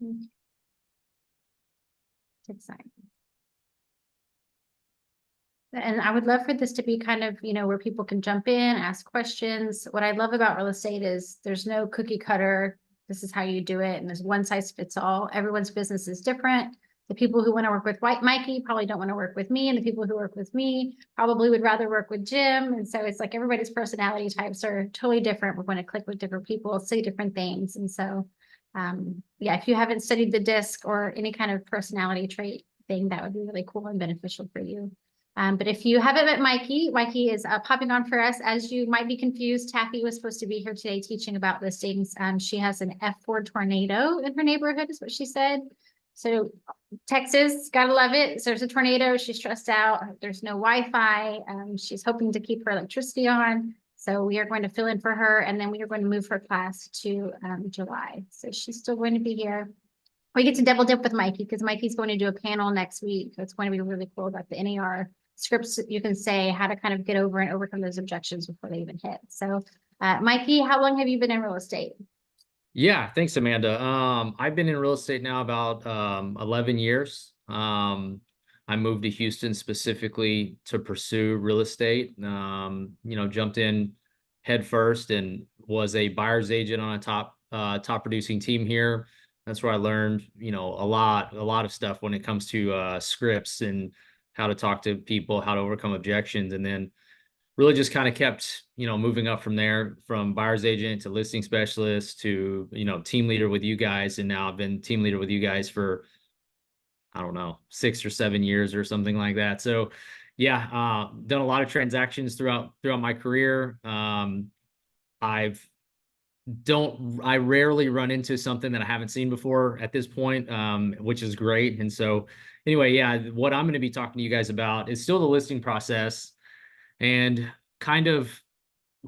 Good sign. And I would love for this to be kind of, where people can jump in, ask questions. What I love about real estate is there's no cookie cutter. This is how you do it. And there's one size fits all. Everyone's business is different. The people who want to work with Mikey probably don't want to work with me. And the people who work with me probably would rather work with Jim. And so it's like everybody's personality types are totally different. We're going to click with different people, say different things. And so, yeah, if you haven't studied the DISC or any kind of personality trait thing, that would be really cool and beneficial for you. But if you haven't met Mikey, Mikey is popping on for us. As you might be confused, Taffy was supposed to be here today teaching about listings. She has an F4 tornado in her neighborhood is what she said. So Texas, gotta love it. So there's a tornado. She's stressed out. There's no Wi-Fi. She's hoping to keep her electricity on. So we are going to fill in for her. And then we are going to move her class to July. So she's still going to be here. We get to double dip with Mikey because Mikey's going to do a panel next week. It's going to be really cool about the NAR scripts. You can say how to kind of get over and overcome those objections before they even hit. So Mikey, how long have you been in real estate? Yeah, thanks, Amanda. I've been in real estate now about 11 years. I moved to Houston specifically to pursue real estate. Jumped in head first and was a buyer's agent on a top producing team here. That's where I learned, a lot of stuff when it comes to scripts and how to talk to people, how to overcome objections, and then really just kind of kept, moving up from there, from buyer's agent to listing specialist to, team leader with you guys. And now I've been team leader with you guys for, I don't know, 6 or 7 years or something like that. So yeah, done a lot of transactions throughout my career. I rarely run into something that I haven't seen before at this point, which is great. And so anyway, yeah, what I'm going to be talking to you guys about is still the listing process and kind of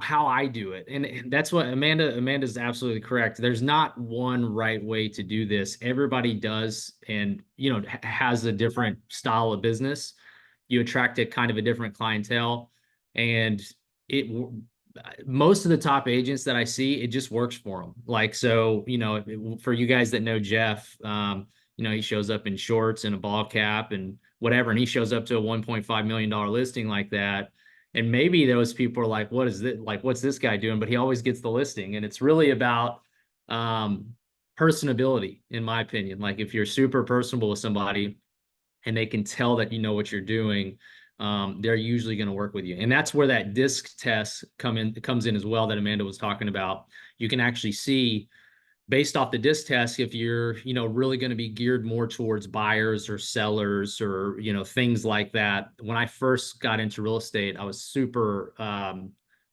how I do it. And that's what Amanda's absolutely correct. There's not one right way to do this. Everybody does, and, has a different style of business. You attract a kind of a different clientele, and most of the top agents that I see, it just works for them. Like, so, for you guys that know Jeff, he shows up in shorts and a ball cap and whatever, and he shows up to a $1.5 million listing like that. And maybe those people are like, what is this? Like, what's this guy doing? But he always gets the listing. And it's really about personability, in my opinion. Like, if you're super personable with somebody and they can tell that you know what you're doing, they're usually going to work with you. And that's where that DISC test comes in as well, that Amanda was talking about. You can actually see, based off the DISC test, if you're, really going to be geared more towards buyers or sellers or, things like that. When I first got into real estate, I was super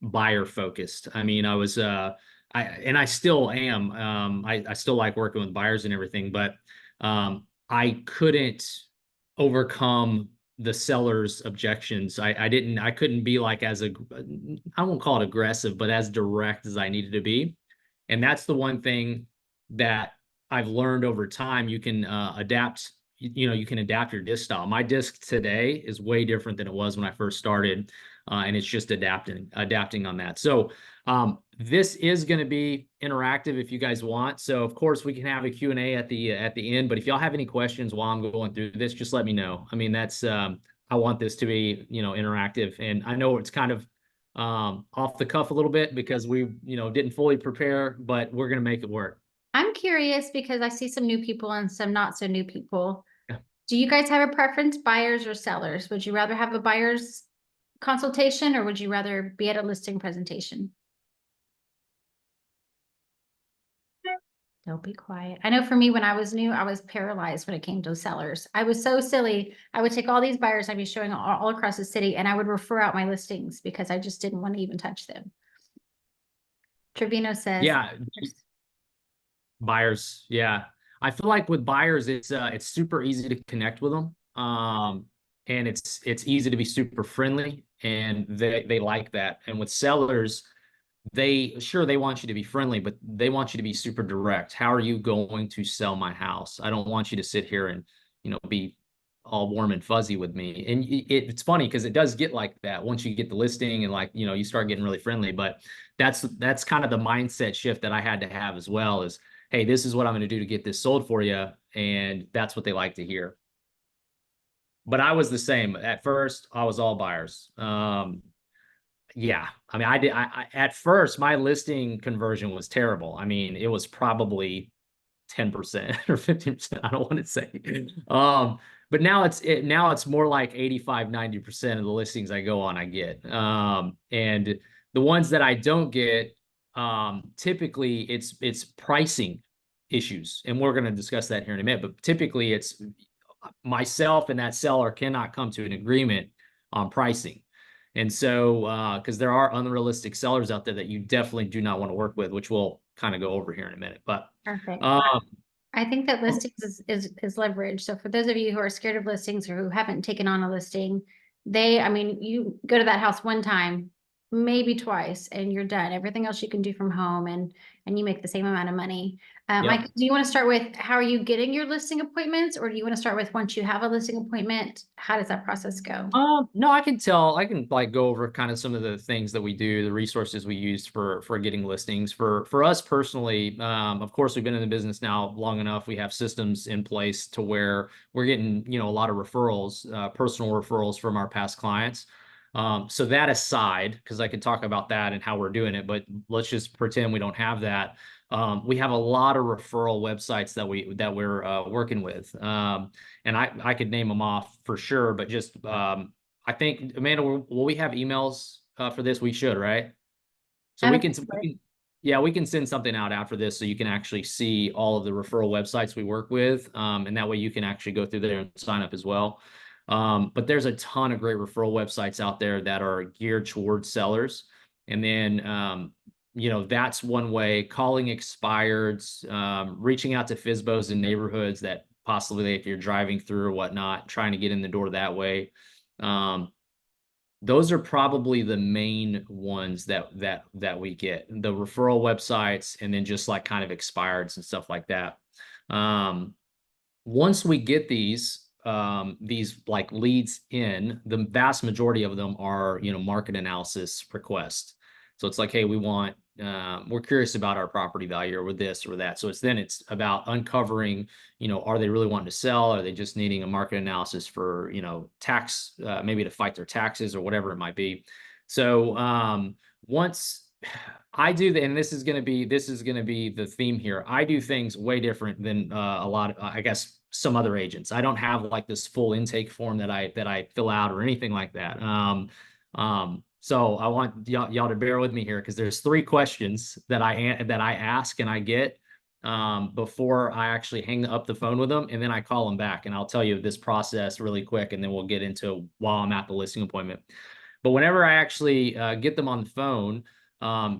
buyer focused. I mean, I was, I still am. I still like working with buyers and everything, but I couldn't overcome the seller's objections. I couldn't be like I won't call it aggressive, but as direct as I needed to be. And that's the one thing that I've learned over time. You can adapt, you can adapt your disc style. My disc today is way different than it was when I first started. And it's just adapting on that. So this is going to be interactive if you guys want. So of course we can have a Q&A at the end, but if y'all have any questions while I'm going through this, just let me know. I mean, that's, I want this to be, interactive. And I know it's kind of off the cuff a little bit because we, didn't fully prepare, but we're going to make it work. I'm curious because I see some new people and some not so new people. Yeah. Do you guys have a preference, buyers or sellers? Would you rather have a buyer's consultation or would you rather be at a listing presentation? Don't be quiet. I know for me, when I was new, I was paralyzed when it came to sellers. I was so silly. I would take all these buyers I'd be showing all across the city and I would refer out my listings because I just didn't want to even touch them. Trevino says, yeah, buyers. Yeah. I feel like with buyers, it's super easy to connect with them. And it's easy to be super friendly, and they like that. And with sellers, they want you to be friendly, but they want you to be super direct. How are you going to sell my house? I don't want you to sit here and, be all warm and fuzzy with me. And it's funny because it does get like that once you get the listing and like, you start getting really friendly. But that's kind of the mindset shift that I had to have as well, is hey, this is what I'm going to do to get this sold for you. And that's what they like to hear. But I was the same. At first, I was all buyers. Yeah, I mean, I at first my listing conversion was terrible. I mean, it was probably 10% or 15%. I don't want to say. But now it's more like 85-90% of the listings I go on, I get. And the ones that I don't get, typically it's pricing issues. And we're going to discuss that here in a minute, but typically it's myself and that seller cannot come to an agreement on pricing. And so, because there are unrealistic sellers out there that you definitely do not want to work with, which we'll kind of go over here in a minute. But Perfect. um, I think that listings is leverage. So for those of you who are scared of listings or who haven't taken on a listing, I mean, you go to that house one time, maybe twice, and you're done. Everything else you can do from home, and you make the same amount of money. Mike, yep. do you want to start with how are you getting your listing appointments, or do you want to start with once you have a listing appointment, how does that process go? No, I can like go over kind of some of the things that we do, the resources we use for getting listings. For us personally, of course, we've been in the business now long enough. We have systems in place to where we're getting, you know, a lot of referrals, personal referrals from our past clients. So that aside, because I could talk about that and how we're doing it, but let's just pretend we don't have that. We have a lot of referral websites that we're working with. And I could name them off for sure, but just I think Amanda, will we have emails for this? We should, right? So yeah, we can send something out after this so you can actually see all of the referral websites we work with, and that way you can actually go through there and sign up as well. But there's a ton of great referral websites out there that are geared towards sellers, and then you know, that's one way. Calling expireds, reaching out to FSBOs in neighborhoods that possibly if you're driving through or whatnot, trying to get in the door that way. Those are probably the main ones that we get, the referral websites, and then just like kind of expireds and stuff like that. Once we get these like leads in, the vast majority of them are, you know, market analysis requests. So it's like, hey, we're curious about our property value or this or that. So it's about uncovering, you know, are they really wanting to sell? Are they just needing a market analysis for, you know, tax, maybe to fight their taxes or whatever it might be. So once I do that, and this is going to be the theme here. I do things way different than a lot of, I guess, some other agents. I don't have like this full intake form that I fill out or anything like that. So I want y'all to bear with me here because there's 3 questions that I ask and I get before I actually hang up the phone with them, and then I call them back, and I'll tell you this process really quick, and then we'll get into while I'm at the listing appointment. But whenever I actually get them on the phone,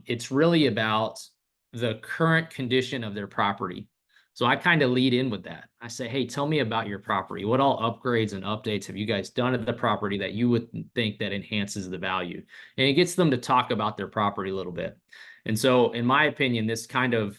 it's really about the current condition of their property. So I kind of lead in with that. I say, hey, tell me about your property. What all upgrades and updates have you guys done at the property that you would think that enhances the value? And it gets them to talk about their property a little bit. And so, in my opinion, this kind of,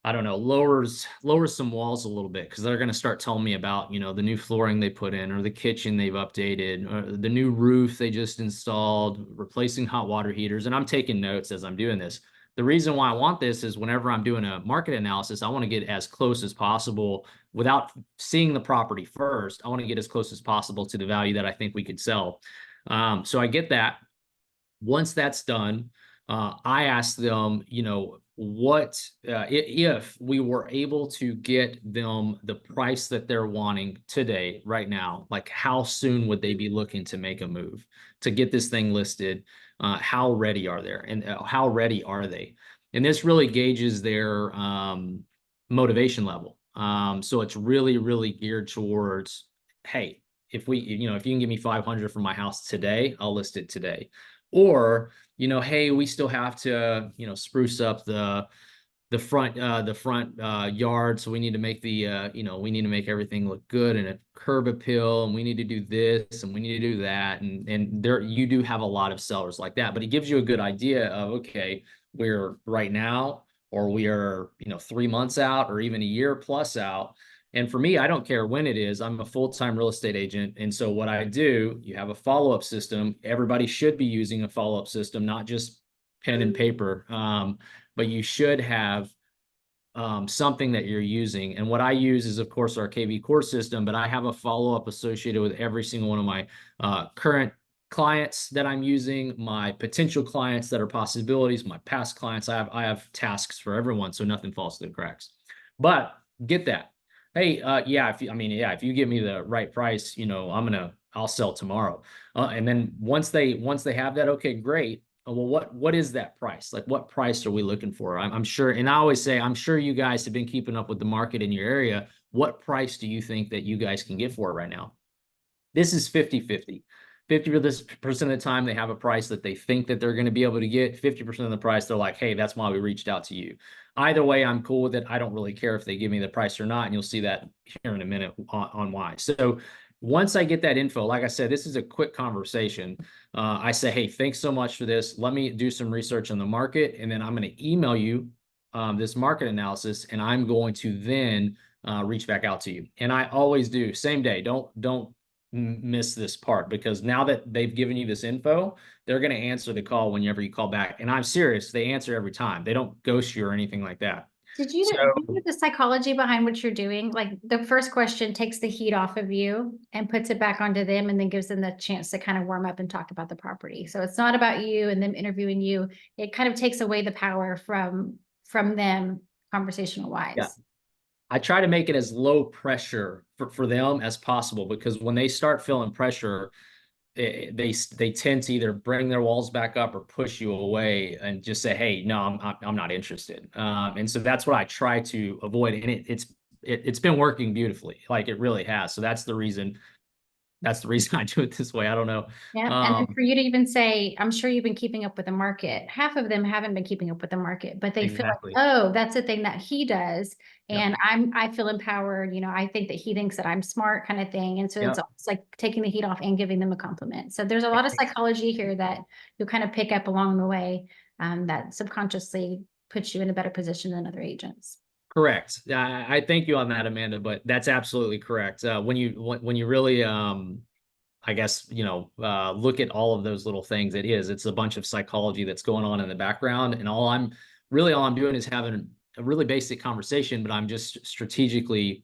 I don't know, lowers some walls a little bit because they're going to start telling me about, you know, the new flooring they put in or the kitchen they've updated or the new roof they just installed, replacing hot water heaters. And I'm taking notes as I'm doing this. The reason why I want this is whenever I'm doing a market analysis, I want to get as close as possible without seeing the property first. I want to get as close as possible to the value that I think we could sell. So I get that. Once that's done, I ask them, you know, what if we were able to get them the price that they're wanting today, right now, like how soon would they be looking to make a move to get this thing listed? How ready are they? And how ready are they? And this really gauges their motivation level. So it's really, really geared towards, hey, if you know, if you can give me 500 for my house today, I'll list it today. Or, you know, hey, we still have to, you know, spruce up the front yard, so we need to make the you know, we need to make everything look good and a curb appeal, and we need to do this and we need to do that, and there you do have a lot of sellers like that, but it gives you a good idea of, okay, we're right now, or we are, you know, 3 months out or even a year plus out. And for me, I don't care when it is. I'm a full-time real estate agent. And so what I do, you have a follow-up system. Everybody should be using a follow-up system, not just pen and paper. But you should have something that you're using. And what I use is, of course, our KV core system, but I have a follow-up associated with every single one of my current clients that I'm using, my potential clients that are possibilities, my past clients. I have tasks for everyone, so nothing falls through the cracks. But get that. Hey, yeah, if you give me the right price, I'll sell tomorrow. And then once they have that, okay, great. Well, what is that price? Like, what price are we looking for? I'm sure, and I always say, I'm sure you guys have been keeping up with the market in your area. What price do you think that you guys can get for it right now? This is 50-50. 50% of the time they have a price that they think that they're going to be able to get. 50% of the price, they're like, hey, that's why we reached out to you. Either way, I'm cool with it. I don't really care if they give me the price or not. And you'll see that here in a minute on why. So once I get that info, like I said, this is a quick conversation. I say, hey, thanks so much for this. Let me do some research on the market. And then I'm going to email you this market analysis. And I'm going to then reach back out to you. And I always do same day. Don't miss this part, because now that they've given you this info, they're going to answer the call whenever you call back. And I'm serious. They answer every time. They don't ghost you or anything like that. Did you So know the psychology behind what you're doing? Like the first question takes the heat off of you and puts it back onto them, and then gives them the chance to kind of warm up and talk about the property. So it's not about you and them interviewing you. It kind of takes away the power from them conversational yeah, wise. I try to make it as low pressure for them as possible, because when they start feeling pressure, they tend to either bring their walls back up or push you away and just say, hey, no, I'm not interested. And so that's what I try to avoid. And it's been working beautifully. Like, it really has. So that's the reason I do it this way. I don't know. Yeah. And then for you to even say, I'm sure you've been keeping up with the market. Half of them haven't been keeping up with the market, but they feel like, Exactly. oh, that's the thing that he does. Yep. And I feel empowered. I think that he thinks that I'm smart, kind of thing. And so it's Yep. almost like taking the heat off and giving them a compliment. So there's a lot of psychology here that you'll kind of pick up along the way, that subconsciously puts you in a better position than other agents. Correct. I thank you on that, Amanda, but that's absolutely correct. When you really, I guess, look at all of those little things, it's a bunch of psychology that's going on in the background. And all I'm doing is having a really basic conversation, but I'm just strategically,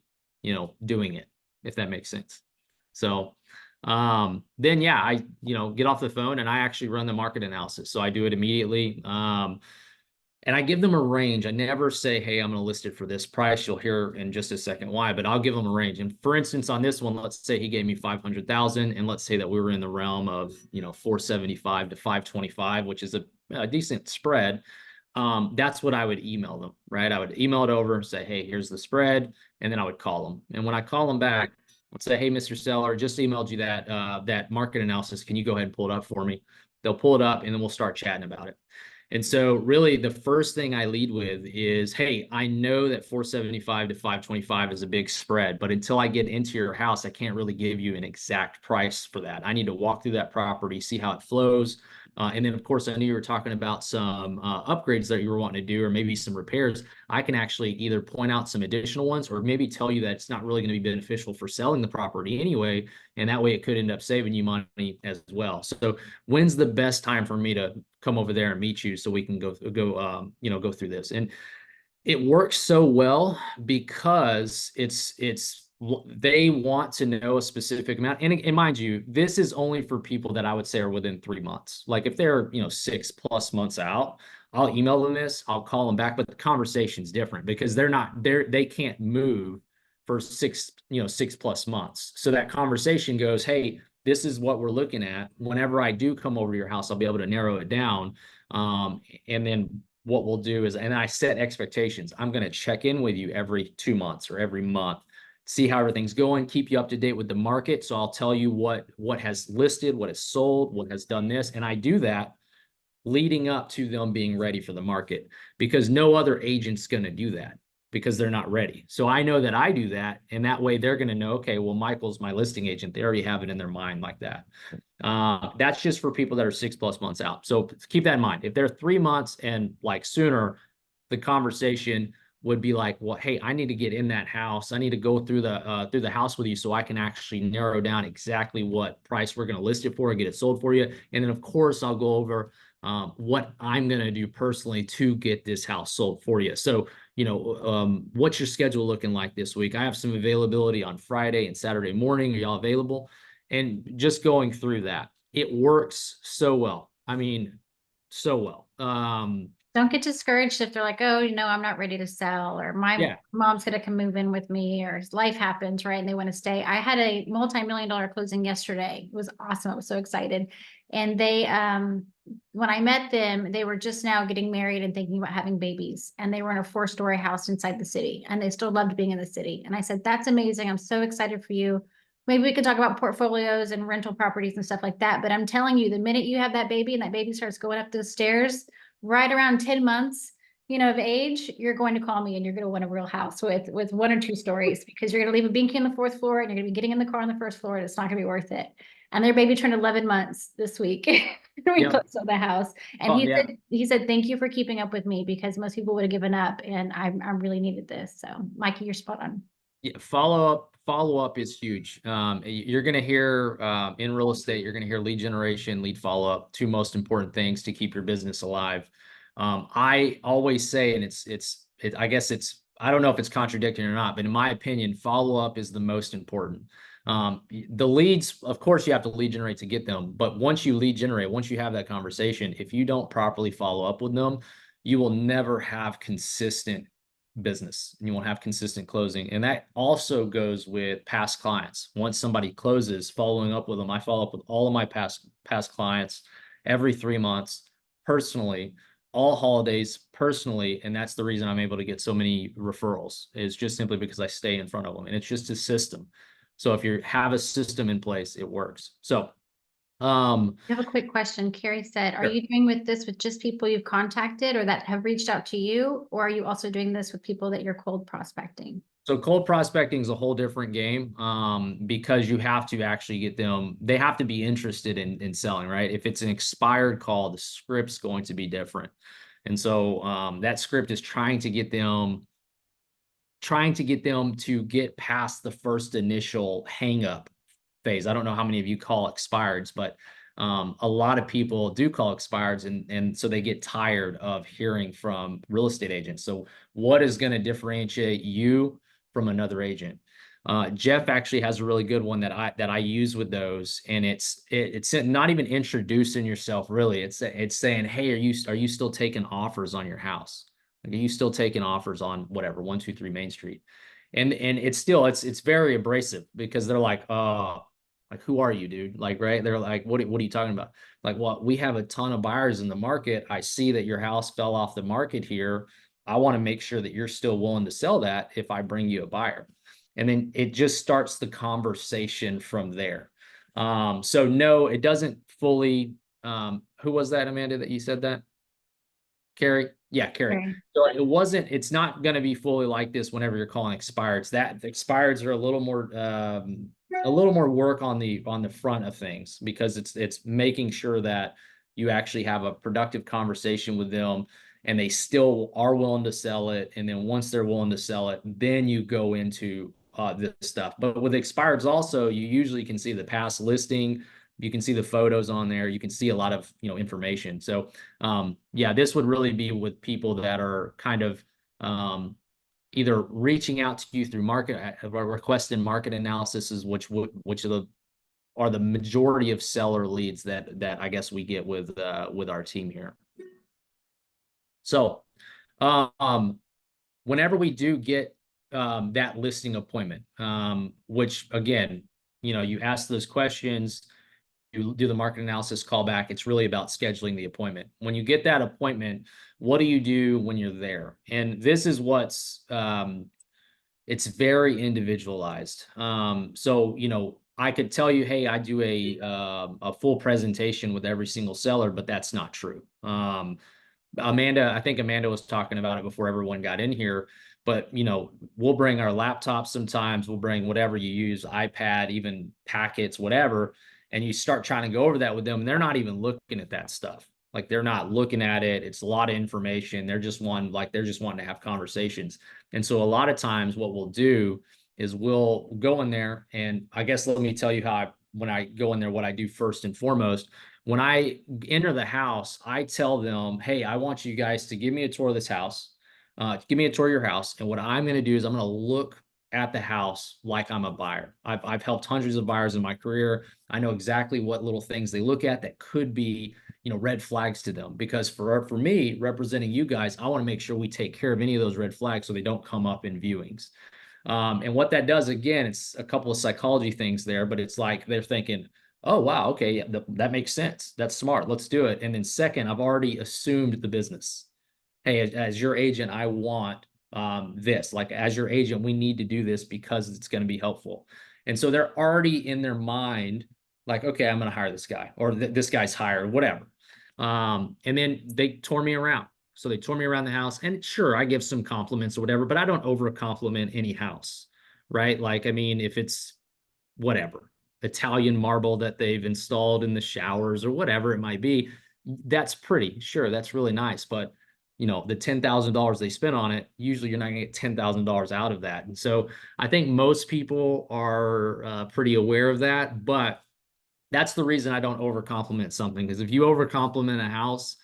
doing it, if that makes sense. So, then, yeah, I, get off the phone and I actually run the market analysis. So I do it immediately. And I give them a range. I never say, hey, I'm going to list it for this price. You'll hear in just a second why, but I'll give them a range. And for instance, on this one, let's say he gave me 500,000, and let's say that we were in the realm of, 475 to 525, which is a decent spread. That's what I would email them, right? I would email it over, say, hey, here's the spread. And then I would call them. And when I call them back, let's say, hey, Mr. Seller, just emailed you that market analysis. Can you go ahead and pull it up for me? They'll pull it up, and then we'll start chatting about it. And so really the first thing I lead with is, hey, I know that 475 to 525 is a big spread, but until I get into your house, I can't really give you an exact price for that. I need to walk through that property, see how it flows. And then, of course, I knew you were talking about some upgrades that you were wanting to do, or maybe some repairs. I can actually either point out some additional ones, or maybe tell you that it's not really going to be beneficial for selling the property anyway. And that way it could end up saving you money as well. So when's the best time for me to come over there and meet you so we can go through this? And it works so well because they want to know a specific amount. And mind you, this is only for people that I would say are within 3 months. Like if they're 6+ months out, I'll email them this, I'll call them back, but the conversation's different because they can't move for 6+ months. So that conversation goes, hey, this is what we're looking at. Whenever I do come over to your house, I'll be able to narrow it down. And then what we'll do is, and I set expectations. I'm going to check in with you every 2 months or every month, see how everything's going, keep you up to date with the market. So I'll tell you what has listed, what has sold, what has done this. And I do that leading up to them being ready for the market, because no other agent's going to do that because they're not ready. So I know that I do that, and that way they're going to know, okay, well, Michael's my listing agent. They already have it in their mind like that. That's just for people that are 6+ months out. So keep that in mind. If they're 3 months and like sooner, the conversation would be like, well, hey, I need to get in that house. I need to go through the house with you so I can actually narrow down exactly what price we're going to list it for and get it sold for you. And then of course I'll go over what I'm going to do personally to get this house sold for you. So what's your schedule looking like this week? I have some availability on Friday and Saturday morning. Are y'all available? And just going through that, it works so well. I mean, so well. Don't get discouraged if they're like, oh, I'm not ready to sell, or my Yeah. mom's gonna come move in with me, or life happens, right? And they want to stay. I had a multi-million-dollar closing yesterday. It was awesome. I was so excited. And when I met them, they were just now getting married and thinking about having babies. And they were in a 4-story house inside the city, and they still loved being in the city. And I said, that's amazing. I'm so excited for you. Maybe we could talk about portfolios and rental properties and stuff like that. But I'm telling you, the minute you have that baby and that baby starts going up those stairs, right around 10 months, of age, you're going to call me and you're going to want a real house with 1 or 2 stories, because you're going to leave a binky on the 4th floor and you're going to be getting in the car on the 1st floor, and it's not going to be worth it. And their baby turned 11 months this week. We Yep. closed on the house. And Oh, yeah. he said, thank you for keeping up with me, because most people would have given up, and I really needed this. So Mikey, you're spot on. Yeah, follow up is huge. You're going to hear in real estate, you're going to hear lead generation, lead follow up, 2 most important things to keep your business alive. I always say, and I guess I don't know if it's contradicting or not, but in my opinion, follow up is the most important. The leads, of course, you have to lead generate to get them, but once you lead generate, once you have that conversation, if you don't properly follow up with them, you will never have consistent business, and you won't have consistent closing. And that also goes with past clients. Once somebody closes, following up with them, I follow up with all of my past clients every 3 months personally, all holidays personally. And that's the reason I'm able to get so many referrals, is just simply because I stay in front of them, and it's just a system. So if you have a system in place, it works. So I have a quick question. Carrie said, are sure. you doing this with just people you've contacted or that have reached out to you? Or are you also doing this with people that you're cold prospecting? So cold prospecting is a whole different game, because you have to actually get them, they have to be interested in selling, right? If it's an expired call, the script's going to be different. And so that script is trying to get them to get past the first initial hang up phase. I don't know how many of you call expireds, but a lot of people do call expireds, and so they get tired of hearing from real estate agents. So what is going to differentiate you from another agent? Jeff actually has a really good one that I use with those, and it's not even introducing yourself really. It's saying, hey, are you still taking offers on your house? Like, are you still taking offers on whatever 123 Main Street? And it's very abrasive, because they're like, who are you, dude? Like, right? They're like, what are you talking about? Like, well, we have a ton of buyers in the market. I see that your house fell off the market here. I want to make sure that you're still willing to sell that if I bring you a buyer. And then it just starts the conversation from there. So no, it doesn't fully. Who was that, Amanda, that you said that? Carrie? Yeah, Carrie. Okay. So it's not going to be fully like this whenever you're calling expireds. That the expireds are a little more work on the front of things, because it's making sure that you actually have a productive conversation with them, and they still are willing to sell it. And then once they're willing to sell it, then you go into this stuff. But with expireds also, you usually can see the past listing, you can see the photos on there, you can see a lot of information. So yeah, this would really be with people that are kind of either reaching out to you through requested market analysis, which are the majority of seller leads that I guess we get with our team here. So whenever we do get that listing appointment, which again, you ask those questions, you do the market analysis call back. It's really about scheduling the appointment. When you get that appointment, what do you do when you're there? And this is it's very individualized. So, I could tell you, hey, I do a full presentation with every single seller, but that's not true. I think Amanda was talking about it before everyone got in here, but we'll bring our laptops sometimes, we'll bring whatever you use, iPad, even packets, whatever, and you start trying to go over that with them, and they're not even looking at that stuff. Like, they're not looking at it. It's a lot of information. They're just wanting to have conversations. And so a lot of times what we'll do is we'll go in there, and I guess let me tell you when I go in there, what I do first and foremost. When I enter the house, I tell them, hey, I want you guys to give me a tour of this house. give me a tour of your house. And what I'm going to do is I'm going to look at the house like I'm a buyer. I've helped hundreds of buyers in my career. I know exactly what little things they look at that could be, red flags to them. Because for me, representing you guys, I want to make sure we take care of any of those red flags so they don't come up in viewings. And what that does, again, it's a couple of psychology things there, but it's like they're thinking, oh, wow, okay, yeah, that makes sense. That's smart. Let's do it. And then second, I've already assumed the business. Hey, as your agent, I want this. Like as your agent, we need to do this because it's going to be helpful. And so they're already in their mind, like, okay, I'm going to hire this guy, or this guy's hired, whatever. And then they tore me around. So they tore me around the house, and sure, I give some compliments or whatever, but I don't over compliment any house, right? Like, I mean, if it's whatever, Italian marble that they've installed in the showers or whatever it might be, that's pretty, sure, that's really nice. But the $10,000 they spent on it, usually you're not gonna get $10,000 out of that. And so I think most people are pretty aware of that, but that's the reason I don't over compliment something. Because if you over compliment a house,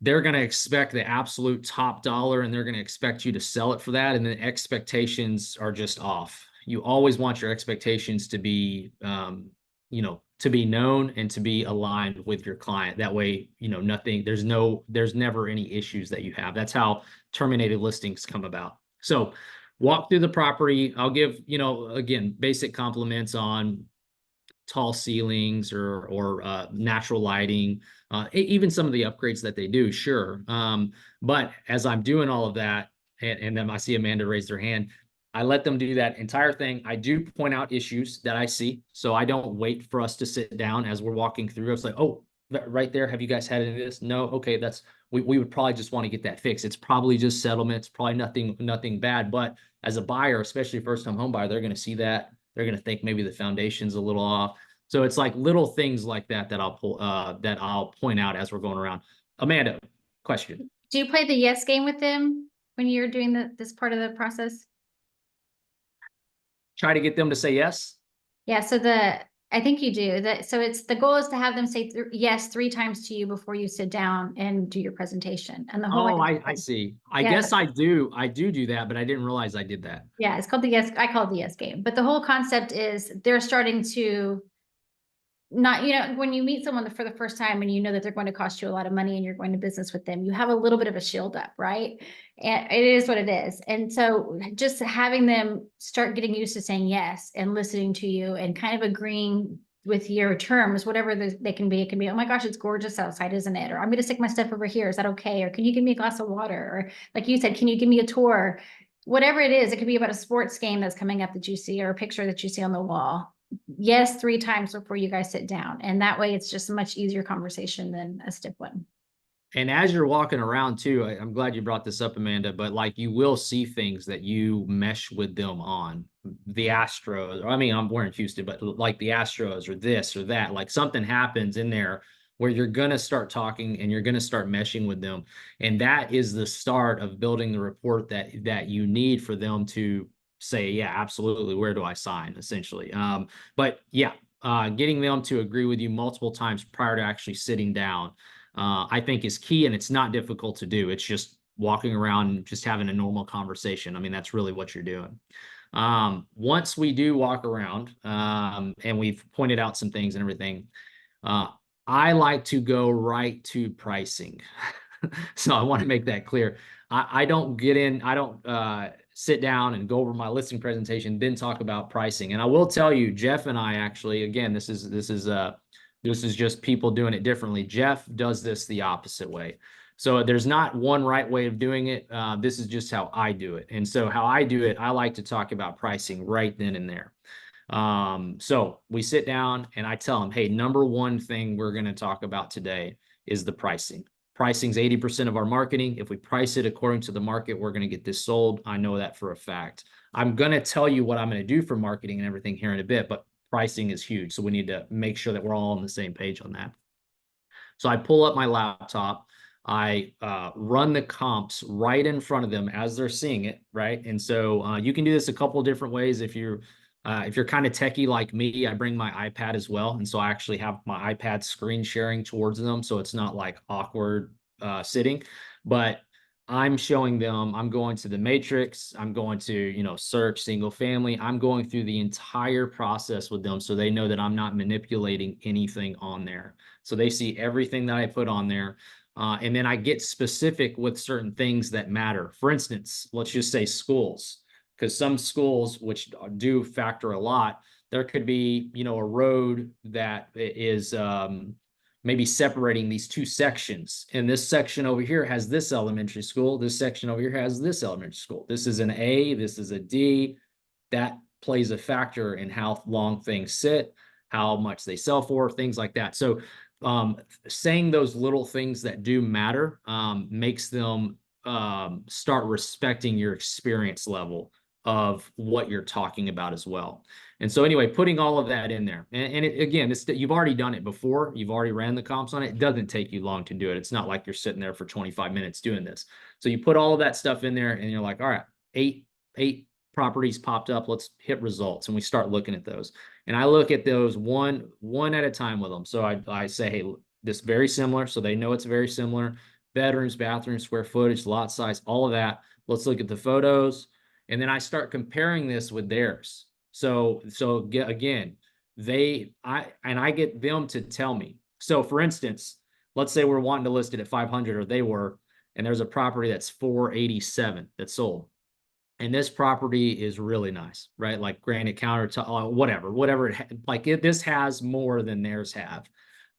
they're going to expect the absolute top dollar, and they're going to expect you to sell it for that. And the expectations are just off. You always want your expectations to be, to be known and to be aligned with your client. That way, there's never any issues that you have. That's how terminated listings come about. So walk through the property. I'll give, again, basic compliments on tall ceilings or natural lighting, even some of the upgrades that they do, sure. But as I'm doing all of that, and then I see Amanda raise their hand, I let them do that entire thing. I do point out issues that I see, so I don't wait for us to sit down as we're walking through. It's like, oh, right there, have you guys had any of this? No, okay, we would probably just want to get that fixed. It's probably just settlement. It's probably nothing bad. But as a buyer, especially first time home buyer, they're going to see that. They're going to think maybe the foundation's a little off. So it's like little things like that that I'll point out as we're going around. Amanda, question. Do you play the yes game with them when you're doing this part of the process? Try to get them to say yes. Yeah, so I think you do that. So the goal is to have them say yes 3 times to you before you sit down and do your presentation. And the whole Oh, idea I see. I yeah, guess I do that, but I didn't realize I did that. yeah, it's called the yes. I call it the yes game. But the whole concept is they're starting to not, when you meet someone for the first time and you know that they're going to cost you a lot of money and you're going to business with them, you have a little bit of a shield up, right? And it is what it is. And so just having them start getting used to saying yes and listening to you and kind of agreeing with your terms, whatever they can be. It can be, oh my gosh, it's gorgeous outside, isn't it? Or I'm going to stick my stuff over here. Is that okay? Or can you give me a glass of water? Or like you said, can you give me a tour? Whatever it is, it could be about a sports game that's coming up that you see or a picture that you see on the wall. Yes 3 times before you guys sit down, and that way it's just a much easier conversation than a stiff one. And as you're walking around too, I'm glad you brought this up, Amanda, but like you will see things that you mesh with them on. The Astros, I mean, I'm wearing Houston, but like the Astros or this or that, like something happens in there where you're going to start talking and you're going to start meshing with them. And that is the start of building the rapport that you need for them to say, yeah, absolutely. Where do I sign? Essentially. But yeah, getting them to agree with you multiple times prior to actually sitting down, I think is key, and it's not difficult to do. It's just walking around and just having a normal conversation. I mean, that's really what you're doing. Once we do walk around, and we've pointed out some things and everything, I like to go right to pricing. So I want to make that clear. I don't sit down and go over my listing presentation, then talk about pricing. And I will tell you, Jeff and I actually, again, this is just people doing it differently. Jeff does this the opposite way. So there's not one right way of doing it. This is just how I do it. And so how I do it, I like to talk about pricing right then and there. So we sit down and I tell them, hey, number one thing we're going to talk about today is the pricing. Pricing's 80% of our marketing. If we price it according to the market, we're going to get this sold. I know that for a fact. I'm going to tell you what I'm going to do for marketing and everything here in a bit, but pricing is huge. So we need to make sure that we're all on the same page on that. So I pull up my laptop. I run the comps right in front of them as they're seeing it, right? And so you can do this a couple of different ways. If you're kind of techie like me, I bring my iPad as well. And so I actually have my iPad screen sharing towards them. So it's not like awkward sitting. But I'm showing them, I'm going to the matrix, I'm going to, search single family. I'm going through the entire process with them so they know that I'm not manipulating anything on there. So they see everything that I put on there. And then I get specific with certain things that matter. For instance, let's just say schools, because some schools, which do factor a lot, there could be, a road that is, maybe separating these two sections. And this section over here has this elementary school. This section over here has this elementary school. This is an A, this is a D. That plays a factor in how long things sit, how much they sell for, things like that. So saying those little things that do matter makes them start respecting your experience level of what you're talking about as well. And so anyway, putting all of that in there, and again, you've already done it before. You've already ran the comps on it. It doesn't take you long to do it. It's not like you're sitting there for 25 minutes doing this. So you put all of that stuff in there and you're like, all right, eight properties popped up. Let's hit results. And we start looking at those. And I look at those one at a time with them. So I say, hey, this very similar. So they know it's very similar. Bedrooms, bathrooms, square footage, lot size, all of that. Let's look at the photos. And then I start comparing this with theirs. So again, I get them to tell me. So for instance, let's say we're wanting to list it at 500 or they were, and there's a property that's 487 that's sold. And this property is really nice, right? Like granite countertop, whatever this has more than theirs have.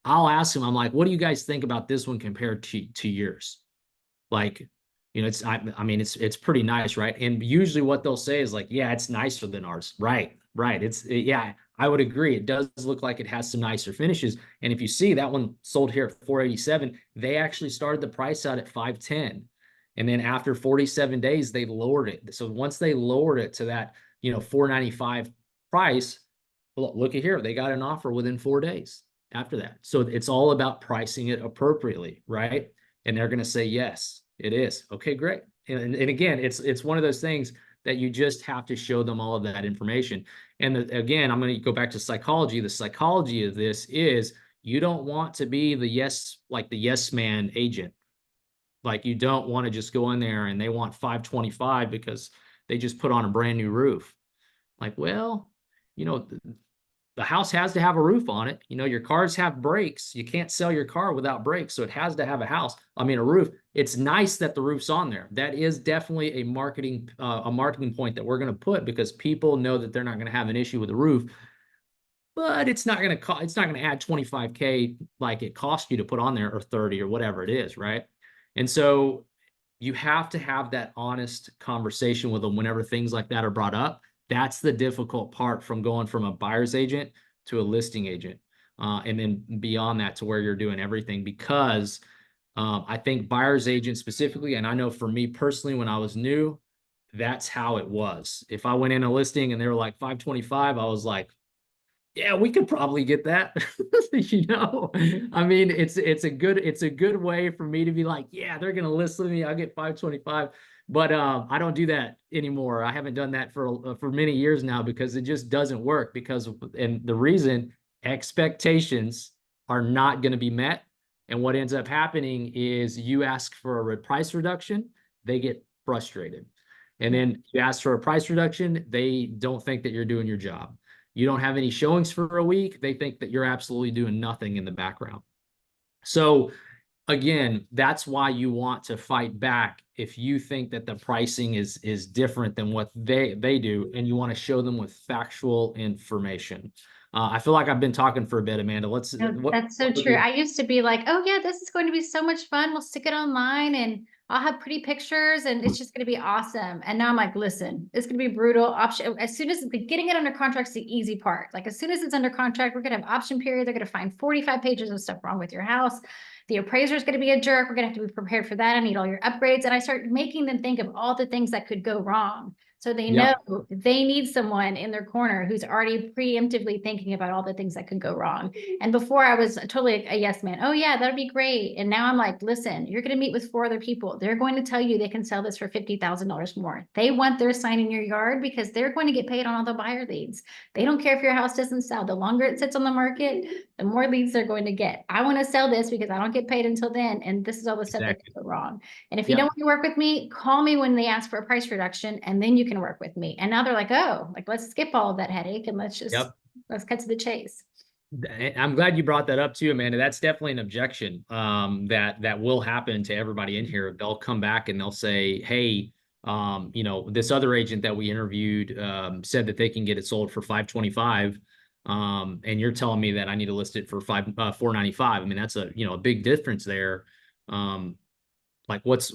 I'll ask them, I'm like, what do you guys think about this one compared to yours? Like, it's pretty nice, right? And usually what they'll say is like, yeah, it's nicer than ours. Right. Yeah, I would agree. It does look like it has some nicer finishes. And if you see that one sold here at 487, they actually started the price out at 510. And then after 47 days, they lowered it. So once they lowered it to that, 495 price, look at here, they got an offer within 4 days after that. So it's all about pricing it appropriately, right? And they're going to say, yes, it is. Okay, great. And again, it's one of those things that you just have to show them all of that information. And again, I'm going to go back to psychology. The psychology of this is you don't want to be the yes man agent. Like you don't want to just go in there and they want 525 because they just put on a brand new roof. Like, well, the house has to have a roof on it. Your cars have brakes. You can't sell your car without brakes. So it has to have a roof. It's nice that the roof's on there. That is definitely a marketing point that we're going to put because people know that they're not going to have an issue with the roof, but it's not going to add 25K like it cost you to put on there or 30 or whatever it is. Right. And so you have to have that honest conversation with them whenever things like that are brought up. That's the difficult part from going from a buyer's agent to a listing agent. And then beyond that to where you're doing everything because I think buyer's agent specifically, and I know for me personally, when I was new, that's how it was. If I went in a listing and they were like 525, I was like, yeah, we could probably get that. It's a good way for me to be like, yeah, they're gonna list with me. I'll get 525. But I don't do that anymore. I haven't done that for many years now because it just doesn't work. And the reason expectations are not going to be met. And what ends up happening is you ask for a price reduction, they get frustrated. And then you ask for a price reduction, they don't think that you're doing your job. You don't have any showings for a week, they think that you're absolutely doing nothing in the background. So again, that's why you want to fight back if you think that the pricing is different than what they do, and you want to show them with factual information. I feel like I've been talking for a bit, Amanda. That's so true. I used to be like, oh yeah, this is going to be so much fun. We'll stick it online and I'll have pretty pictures and it's just going to be awesome. And now I'm like, listen, it's going to be brutal. Option as soon as getting it under contract's the easy part. Like as soon as it's under contract, we're going to have option period. They're going to find 45 pages of stuff wrong with your house. The appraiser is going to be a jerk. We're going to have to be prepared for that. I need all your upgrades. And I start making them think of all the things that could go wrong. So they know Yep. they need someone in their corner who's already preemptively thinking about all the things that could go wrong. And before I was totally a yes man. Oh yeah, that'd be great. And now I'm like, listen, you're going to meet with 4 other people. They're going to tell you they can sell this for $50,000 more. They want their sign in your yard because they're going to get paid on all the buyer leads. They don't care if your house doesn't sell. The longer it sits on the market, the more leads they're going to get. I want to sell this because I don't get paid until then. And this is all the stuff that Exactly. could go wrong. And if you don't Yep. want to work with me, call me when they ask for a price reduction and then you can work with me. And now they're like, oh, like let's skip all of that headache and Yep. let's cut to the chase. I'm glad you brought that up too, Amanda. That's definitely an objection that will happen to everybody in here. They'll come back and they'll say, "Hey, this other agent that we interviewed said that they can get it sold for 525, and you're telling me that I need to list it for 495. I mean, that's a big difference there. Um, like what's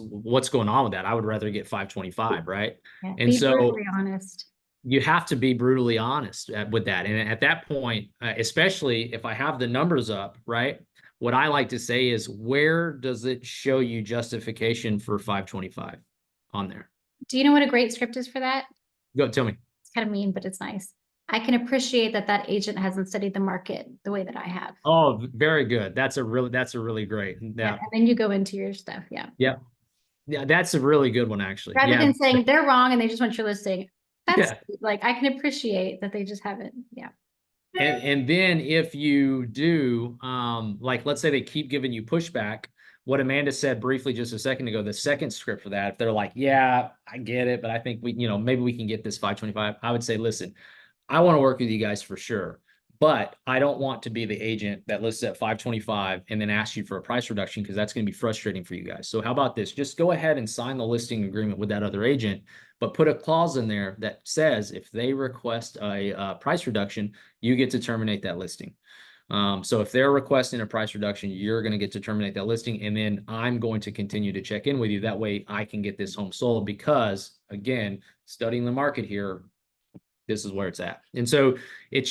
going on with that? I would rather get 525, right? Yeah, And be so brutally honest. you have to be brutally honest with that. And at that point, especially if I have the numbers up, right? What I like to say is, where does it show you justification for 525 on there? Do you know what a great script is for that? Go tell me. It's kind of mean, but it's nice. I can appreciate that that agent hasn't studied the market the way that I have. Oh, very good. That's a really great. Yeah, Yeah. and then you go into your stuff. Yeah. Yeah. Yeah. That's a really good one, actually. Rather Yeah. than saying they're wrong and they just want your listing. That's Yeah. like I can appreciate that they just haven't. Yeah. And then if you do, like let's say they keep giving you pushback, what Amanda said briefly just a second ago, the second script for that, if they're like, yeah, I get it, but I think maybe we can get this 525, I would say, listen, I want to work with you guys for sure, but I don't want to be the agent that lists at 525 and then asks you for a price reduction, because that's going to be frustrating for you guys. So how about this? Just go ahead and sign the listing agreement with that other agent, but put a clause in there that says if they request a price reduction, you get to terminate that listing. So if they're requesting a price reduction, you're going to get to terminate that listing. And then I'm going to continue to check in with you. That way I can get this home sold, because again, studying the market here, this is where it's at. And so it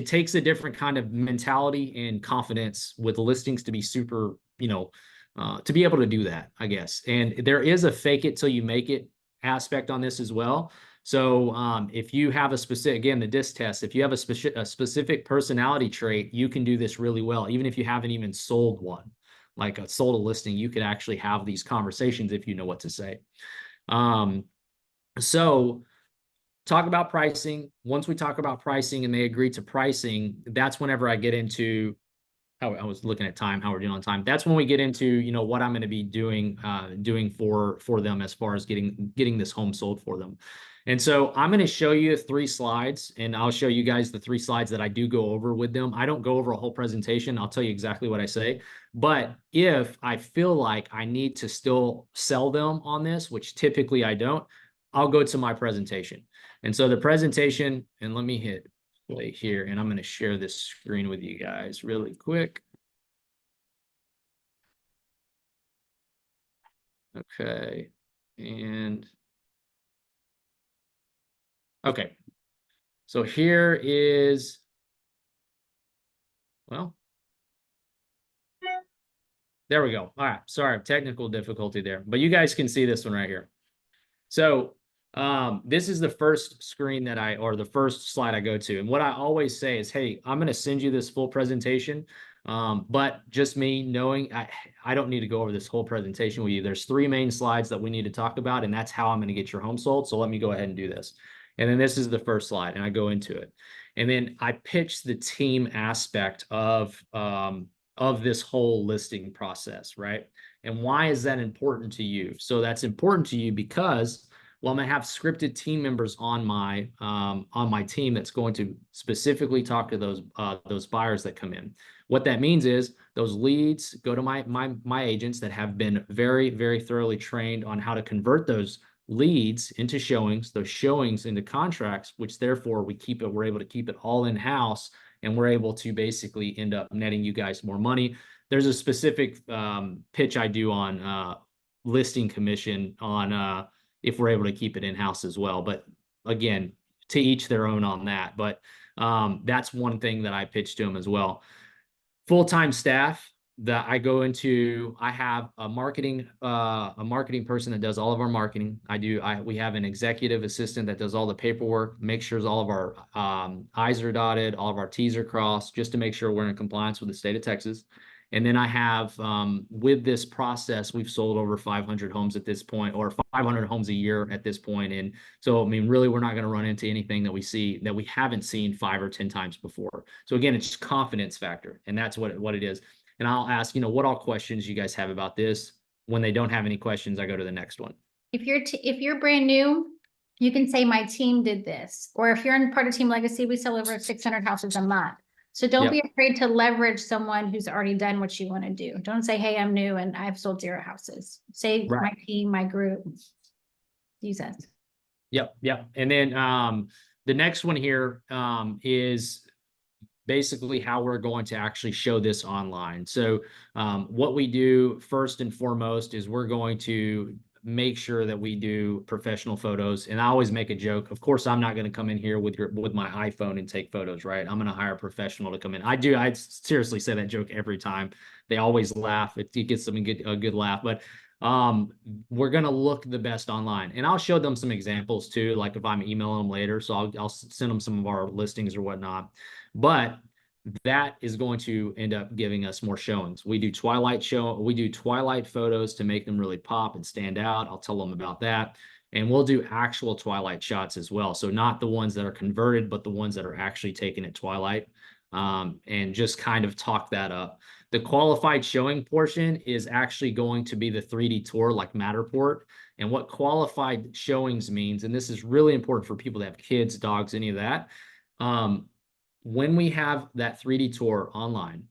takes a different kind of mentality and confidence with listings to be super, to be able to do that, I guess. And there is a fake it till you make it aspect on this as well. So if you have a specific, again, the DISC test, if you have a specific personality trait, you can do this really well. Even if you haven't even sold one, like sold a listing, you could actually have these conversations if you know what to say. So talk about pricing. Once we talk about pricing and they agree to pricing, that's whenever I get into how I was looking at time, how we're doing on time. That's when we get into, what I'm going to be doing for them as far as getting this home sold for them. And so I'm going to show you 3 slides, and I'll show you guys the 3 slides that I do go over with them. I don't go over a whole presentation. I'll tell you exactly what I say. But if I feel like I need to still sell them on this, which typically I don't, I'll go to my presentation. And so the presentation, and let me hit play here, and I'm going to share this screen with you guys really quick. Okay. And okay. So here is, well, there we go. All right. Sorry, technical difficulty there, but you guys can see this one right here. So this is the first screen or the first slide I go to. And what I always say is, hey, I'm going to send you this full presentation. But just me knowing I don't need to go over this whole presentation with you. There's 3 main slides that we need to talk about, and that's how I'm going to get your home sold. So let me go ahead and do this. And then this is the first slide, and I go into it. And then I pitch the team aspect of this whole listing process, right? And why is that important to you? So that's important to you because, well, I'm going to have scripted team members on my team that's going to specifically talk to those buyers that come in. What that means is those leads go to my agents that have been very, very thoroughly trained on how to convert those leads into showings, those showings into contracts, which therefore we're able to keep it all in house, and we're able to basically end up netting you guys more money. There's a specific pitch I do on listing commission on if we're able to keep it in house as well. But again, to each their own on that. But that's one thing that I pitch to them as well. Full-time staff. that I go into, I have a marketing person that does all of our marketing. We have an executive assistant that does all the paperwork, makes sure all of our I's are dotted, all of our T's are crossed, just to make sure we're in compliance with the state of Texas. And then I have, with this process, we've sold over 500 homes at this point, or 500 homes a year at this point. And so, I mean, really, we're not going to run into anything that we haven't seen 5 or 10 times before. So again, it's just confidence factor, and that's what it is. And I'll ask, what all questions you guys have about this. When they don't have any questions, I go to the next one. If you're brand new, you can say my team did this, or if you're in part of Team Legacy, we sell over 600 houses a month. So don't be afraid to leverage someone who's already done what you want to do. Don't say, hey, I'm new and I've sold 0 houses. Say my team, my group. Use that. Yep. And then the next one here is basically how we're going to actually show this online. So what we do first and foremost is we're going to make sure that we do professional photos. And I always make a joke. Of course, I'm not going to come in here with my iPhone and take photos, right? I'm going to hire a professional to come in. I seriously say that joke every time. They always laugh. It gets them a good laugh. But we're going to look the best online, and I'll show them some examples too. Like if I'm emailing them later, so I'll send them some of our listings or whatnot, but that is going to end up giving us more showings. We do twilight photos to make them really pop and stand out. I'll tell them about that. And we'll do actual twilight shots as well. So not the ones that are converted, but the ones that are actually taken at twilight, and just kind of talk that up. The qualified showing portion is actually going to be the 3D tour like Matterport. And what qualified showings means, and this is really important for people that have kids, dogs, any of that. When we have that 3D tour online,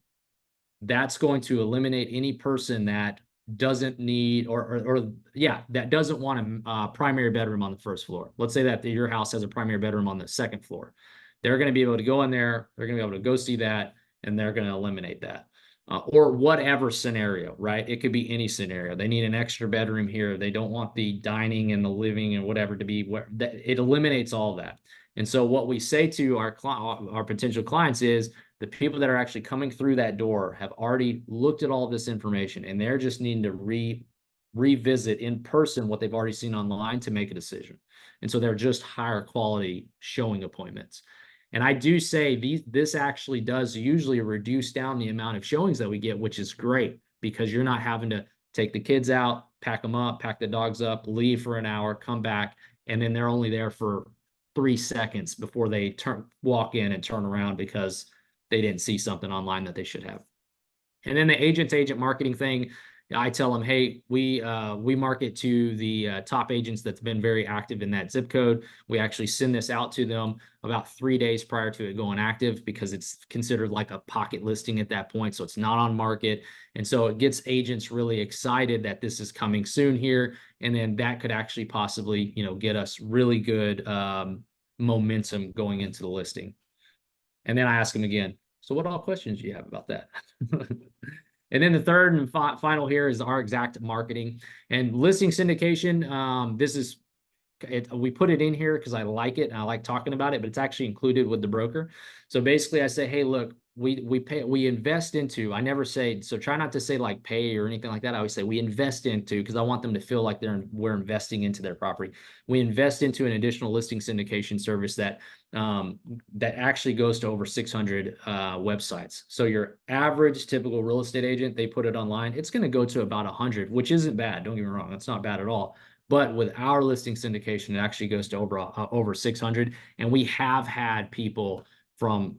that's going to eliminate any person that doesn't need that doesn't want a primary bedroom on the first floor. Let's say that your house has a primary bedroom on the second floor. They're going to be able to go in there, they're going to be able to go see that, and they're going to eliminate that. Or whatever scenario, right? It could be any scenario. They need an extra bedroom here. They don't want the dining and the living and whatever to be where it eliminates all that. And so what we say to our potential clients is the people that are actually coming through that door have already looked at all this information, and they're just needing to revisit in person what they've already seen online to make a decision. And so they're just higher quality showing appointments. And I do say this actually does usually reduce down the amount of showings that we get, which is great because you're not having to take the kids out, pack them up, pack the dogs up, leave for an hour, come back, and then they're only there for 3 seconds before they walk in and turn around because they didn't see something online that they should have. And then the agent-to-agent marketing thing, I tell them, hey, we market to the top agents that's been very active in that zip code. We actually send this out to them about 3 days prior to it going active because it's considered like a pocket listing at that point. So it's not on market. And so it gets agents really excited that this is coming soon here. And then that could actually possibly, get us really good momentum going into the listing. And then I ask them again, so what all questions do you have about that? And then the third and final here is our exact marketing and listing syndication. We put it in here because I like it and I like talking about it, but it's actually included with the broker. So basically I say, hey, look, we invest into, I never say, so try not to say like pay or anything like that. I always say we invest into, because I want them to feel like we're investing into their property. We invest into an additional listing syndication service that actually goes to over 600 websites. So your average typical real estate agent, they put it online, it's going to go to about 100, which isn't bad. Don't get me wrong. That's not bad at all. But with our listing syndication, it actually goes to over 600. And we have had people from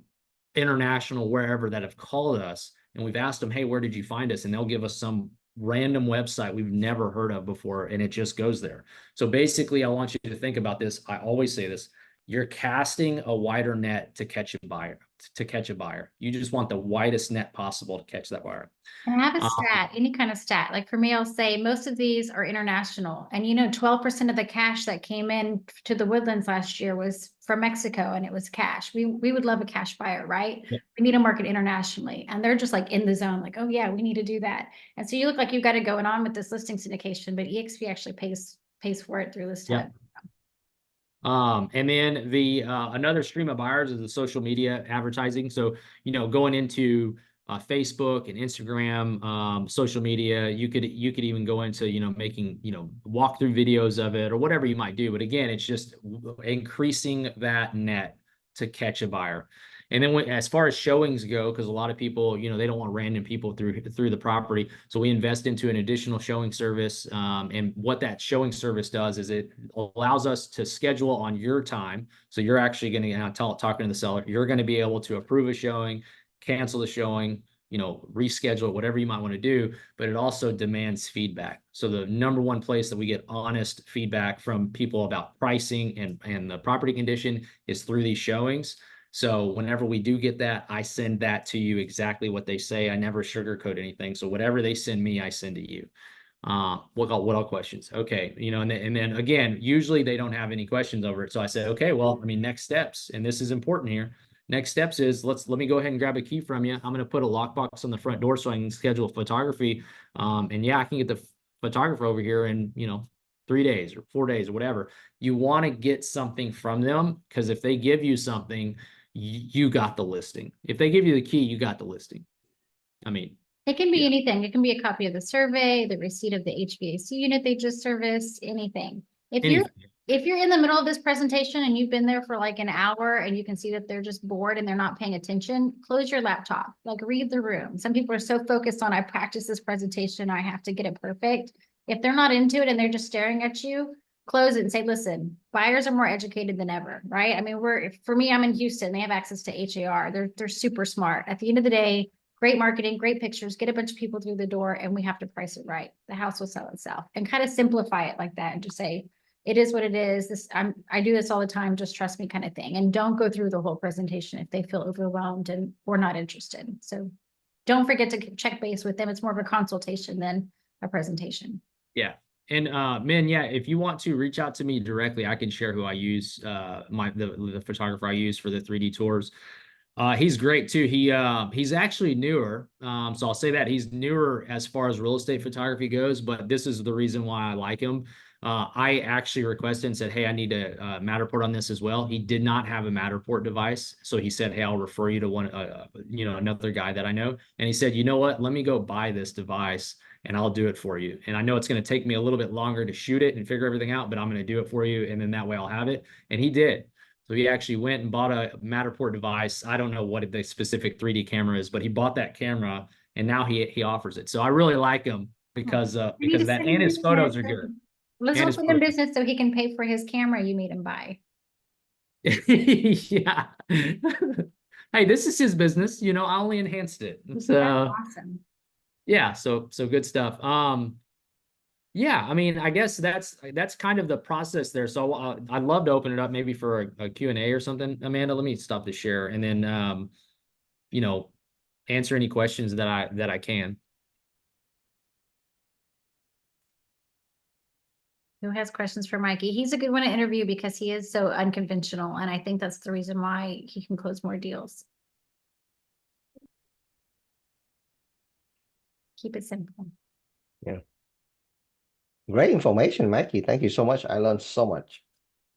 international, wherever, that have called us and we've asked them, hey, where did you find us? And they'll give us some random website we've never heard of before, and it just goes there. So basically, I want you to think about this. I always say this. You're casting a wider net to catch a buyer. You just want the widest net possible to catch that buyer. And I have a stat, any kind of stat. Like for me, I'll say most of these are international. And 12% of the cash that came in to the Woodlands last year was from Mexico, and it was cash. We would love a cash buyer, right? Yeah. We need to market internationally. And they're just like in the zone, like, oh yeah, we need to do that. And so you look like you've got it going on with this listing syndication, but EXP actually pays for it through List Hub. And then the another stream of buyers is the social media advertising. So, going into Facebook and Instagram, social media. You could even go into, making, walkthrough videos of it or whatever you might do. But again, it's just increasing that net to catch a buyer. And then as far as showings go, because a lot of people, they don't want random people through the property. So we invest into an additional showing service. And what that showing service does is it allows us to schedule on your time. So you're actually going to, talking to the seller, you're going to be able to approve a showing, cancel the showing, reschedule it, whatever you might want to do, but it also demands feedback. So the number one place that we get honest feedback from people about pricing and the property condition is through these showings. So whenever we do get that, I send that to you exactly what they say. I never sugarcoat anything. So whatever they send me, I send to you. What all questions? Okay. And then again, usually they don't have any questions over it. So I said, okay, well, next steps, and this is important here. Next steps is let me go ahead and grab a key from you. I'm going to put a lockbox on the front door so I can schedule photography. And yeah, I can get the photographer over here in, 3 days or 4 days or whatever. You want to get something from them, because if they give you something, you got the listing. If they give you the key, you got the listing. It can be Yeah. anything. It can be a copy of the survey, the receipt of the HVAC unit they just serviced, anything. If you're Anything. if you're in the middle of this presentation and you've been there for like an hour and you can see that they're just bored and they're not paying attention, close your laptop, like read the room. Some people are so focused on, I practice this presentation, I have to get it perfect. If they're not into it and they're just staring at you, close it and say, listen, buyers are more educated than ever, right? For me, I'm in Houston. They have access to HAR. They're super smart. At the end of the day, great marketing, great pictures, get a bunch of people through the door, and we have to price it right. The house will sell itself, and kind of simplify it like that and just say, it is what it is. I do this all the time. Just trust me, kind of thing. And don't go through the whole presentation if they feel overwhelmed or not interested. So don't forget to check base with them. It's more of a consultation than a presentation. Yeah. And man, yeah, if you want to reach out to me directly, I can share who I use, the photographer I use for the 3D tours. He's great too. He's actually newer. So I'll say that he's newer as far as real estate photography goes, but this is the reason why I like him. I actually requested and said, hey, I need a Matterport on this as well. He did not have a Matterport device. So he said, hey, I'll refer you to another guy that I know. And he said, you know what, let me go buy this device and I'll do it for you. And I know it's going to take me a little bit longer to shoot it and figure everything out, but I'm going to do it for you. And then that way I'll have it. And he did. So he actually went and bought a Matterport device. I don't know what the specific 3D camera is, but he bought that camera and now he offers it. So I really like him because of that, and his photos are good. Let's And his open the photos. business so he can pay for his camera you made him buy. Yeah. Hey, this is his business. I only enhanced it. So That's awesome. yeah, so good stuff. Yeah, I guess that's kind of the process there. So I'd love to open it up maybe for a Q&A or something. Amanda, let me stop the share and then answer any questions that I can. Who has questions for Mikey? He's a good one to interview because he is so unconventional, and I think that's the reason why he can close more deals. Keep it simple. Yeah. Great information, Mikey. Thank you so much. I learned so much.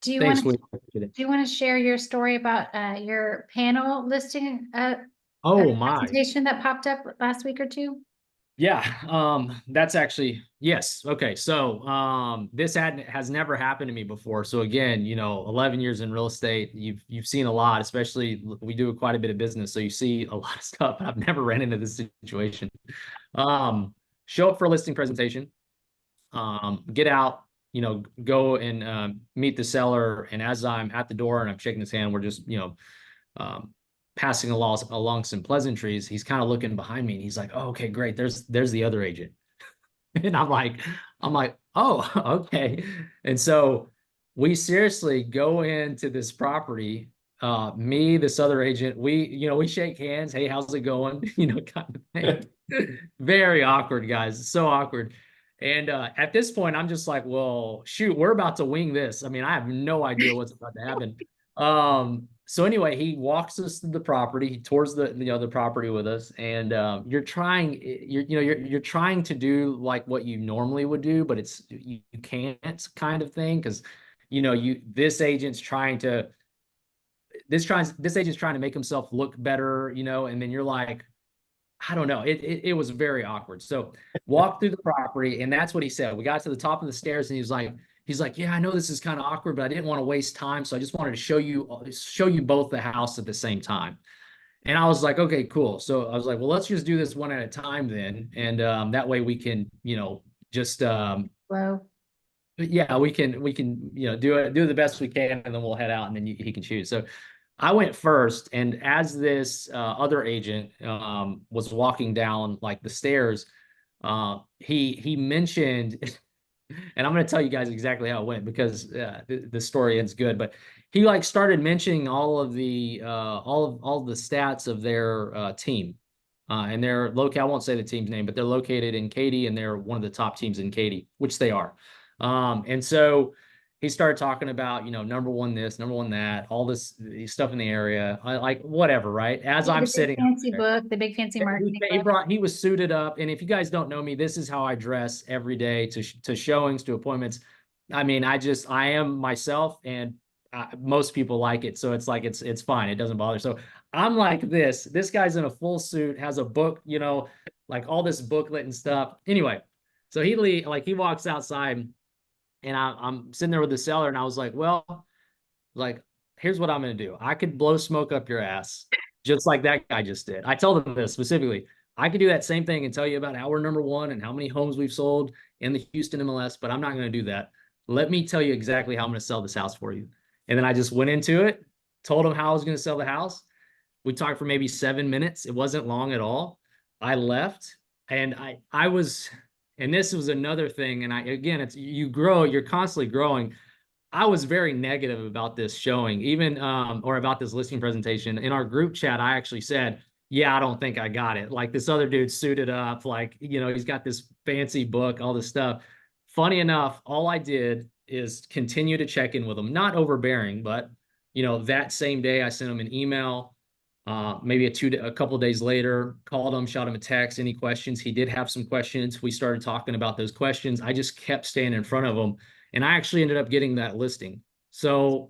Do you Thanks, want Will. to share your story about your panel listing Oh my. presentation that popped up last week or two? Yeah, that's actually, yes. Okay. So, this has never happened to me before. So again, 11 years in real estate, you've seen a lot, especially we do quite a bit of business. So you see a lot of stuff. I've never ran into this situation. Show up for a listing presentation, get out, go and meet the seller. And as I'm at the door and I'm shaking his hand, we're just, passing along some pleasantries. He's kind of looking behind me and he's like, oh, okay, great. There's the other agent. And I'm like, oh, okay. And so we seriously go into this property, me, this other agent, we shake hands. Hey, how's it going? Kind of thing. Very awkward, guys. So awkward. And at this point, I'm just like, well, shoot, we're about to wing this. I have no idea what's about to happen. So anyway, he walks us to the property. He tours the property with us, and you're trying to do like what you normally would do, but you can't, kind of thing, because this agent's trying to make himself look better, and then you're like, I don't know. It was very awkward. So walked through the property, and that's what he said. We got to the top of the stairs, and he's like, yeah, I know this is kind of awkward, but I didn't want to waste time, so I just wanted to show you both the house at the same time. And I was like, okay, cool. So I was like, well, let's just do this one at a time then, and that way we can, just Well, yeah, we can do the best we can, and then we'll head out, and then he can choose. So I went first, and as this other agent was walking down like the stairs, he mentioned, and I'm going to tell you guys exactly how it went because the story ends good. But he like started mentioning all of the stats of their team, and they're located. I won't say the team's name, but they're located in Katy, and they're one of the top teams in Katy, which they are. And so he started talking about, number one this, number one that, all this stuff in the area, like whatever, right? As I'm the big sitting fancy there, book, the big fancy marketing book. he was suited up. And if you guys don't know me, this is how I dress every day to showings, to appointments. I mean, I am myself, and most people like it. So it's like, it's fine. It doesn't bother. So I'm like this guy's in a full suit, has a book, like all this booklet and stuff. Anyway, so he walks outside, and I'm sitting there with the seller, and I was like, well, like, here's what I'm going to do. I could blow smoke up your ass just like that guy just did. I told him this specifically. I could do that same thing and tell you about how we're number one and how many homes we've sold in the Houston MLS, but I'm not going to do that. Let me tell you exactly how I'm going to sell this house for you. And then I just went into it, told him how I was going to sell the house. We talked for maybe 7 minutes. It wasn't long at all. I left, and I was, and this was another thing. And it's, you grow, you're constantly growing. I was very negative about this showing, even or about this listing presentation. In our group chat, I actually said, yeah, I don't think I got it. Like, this other dude suited up, like, he's got this fancy book, all this stuff. Funny enough, all I did is continue to check in with him, not overbearing, but that same day I sent him an email. Maybe a couple of days later, called him, shot him a text. Any questions? He did have some questions. We started talking about those questions. I just kept staying in front of him, and I actually ended up getting that listing. So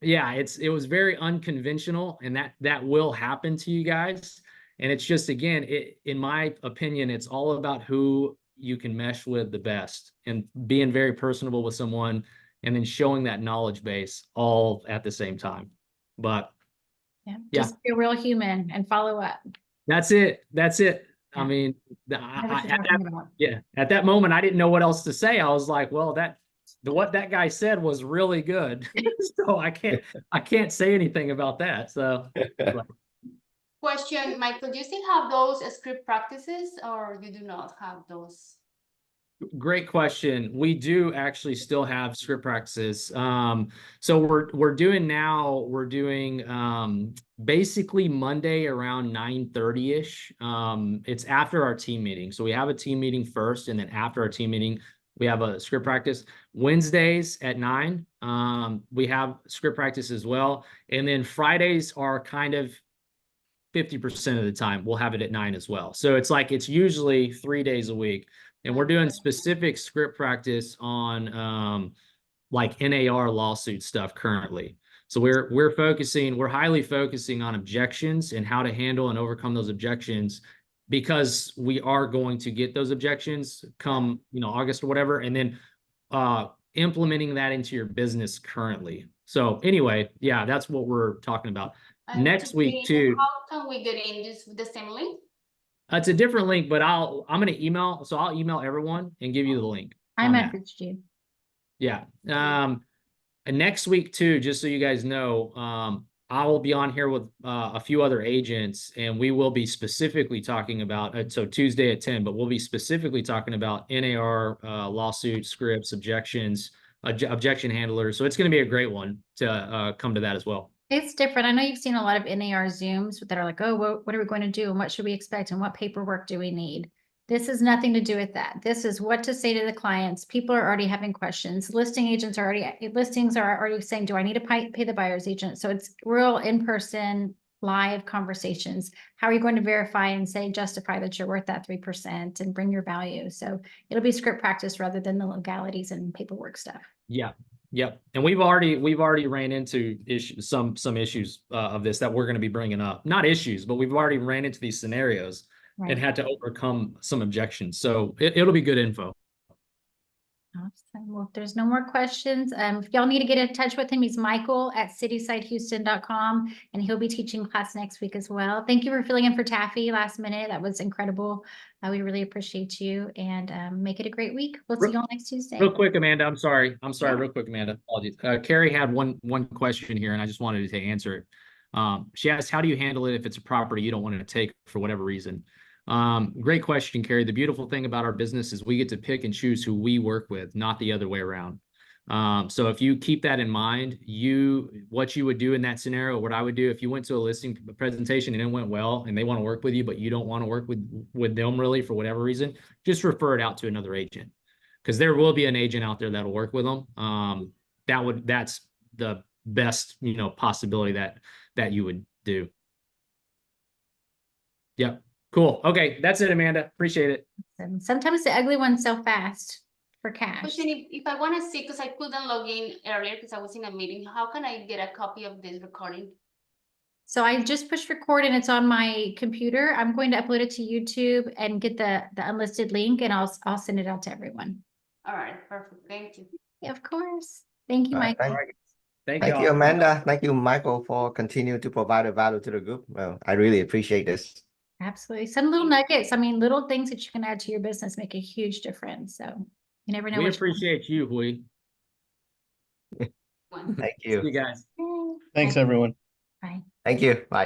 yeah, it was very unconventional, and that will happen to you guys. And it's just, again, in my opinion, it's all about who you can mesh with the best, and being very personable with someone, and then showing that knowledge base all at the same time. But Yeah, yeah, just be a real human and follow up. that's it. I Yeah. mean, Know what you're talking about. at that moment, I didn't know what else to say. I was like, well, what that guy said was really good. So I can't say anything about that. So Question, Michael, do you still have those script practices, or you do not have those? great question. We do actually still have script practices. So we're doing basically Monday around 9:30-ish. It's after our team meeting. So we have a team meeting first, and then after our team meeting, we have a script practice. Wednesdays at 9, we have script practice as well. And then Fridays are kind of 50% of the time we'll have it at 9 as well. So it's usually 3 days a week. And we're doing specific script practice on like NAR lawsuit stuff currently. So we're highly focusing on objections and how to handle and overcome those objections, because we are going to get those objections come, August or whatever, and then implementing that into your business currently. So anyway, yeah, that's what we're talking about. And Next week too. How can we get in just the same link? It's a different link, but I'm going to email. So I'll email everyone and give you the link. I on that. messaged you. Yeah. And next week too, just so you guys know, I will be on here with a few other agents, and we will be specifically talking about, so Tuesday at 10, but we'll be specifically talking about NAR lawsuit scripts, objections, objection handlers. So it's going to be a great one to come to that as well. It's different. I know you've seen a lot of NAR Zooms that are like, oh, what are we going to do? And what should we expect? And what paperwork do we need? This has nothing to do with that. This is what to say to the clients. People are already having questions. Listings are already saying, do I need to pay the buyer's agent? So it's real in-person live conversations. How are you going to verify and justify that you're worth that 3% and bring your value? So it'll be script practice rather than the legalities and paperwork stuff. Yeah. Yep. And we've already ran into issues, some issues of this that we're going to be bringing up. Not issues, but we've already ran into these scenarios and Right. had to overcome some objections. So it'll be good info. Awesome. Well, if there's no more questions, if y'all need to get in touch with him, he's Michael at citysidehouston.com, and he'll be teaching class next week as well. Thank you for filling in for Taffy last minute. That was incredible. We really appreciate you, and make it a great week. We'll see y'all next Tuesday. Real quick, Amanda, I'm sorry. Yeah. Real quick, Amanda. Apologies. Carrie had one question here, and I just wanted to answer it. She asked, how do you handle it if it's a property you don't want to take for whatever reason? Great question, Carrie. The beautiful thing about our business is we get to pick and choose who we work with, not the other way around. So if you keep that in mind, what you would do in that scenario, what I would do if you went to a listing presentation and it went well and they want to work with you, but you don't want to work with them really for whatever reason, just refer it out to another agent. Because there will be an agent out there that'll work with them. That's the best, possibility that you would do. Yep. Cool. Okay. That's it, Amanda. Appreciate it. Sometimes the ugly ones sell fast for cash. Question, if I want to see, because I couldn't log in earlier because I was in a meeting, how can I get a copy of this recording? So I just pushed record and it's on my computer. I'm going to upload it to YouTube and get the unlisted link, and I'll send it out to everyone. All right, perfect. Thank you. Yeah, of course. Thank you, Mike. Thank Thank you, you, Amanda. Thank you, Michael, for continuing to provide a value to the group. Well, I really appreciate this. Absolutely. Some little nuggets. I mean, little things that you can add to your business make a huge difference. So you never know. We which one. appreciate you, Hui. One. Thank See you. you guys. Yay. Thanks, Bye. everyone. Bye. Thank you. Bye.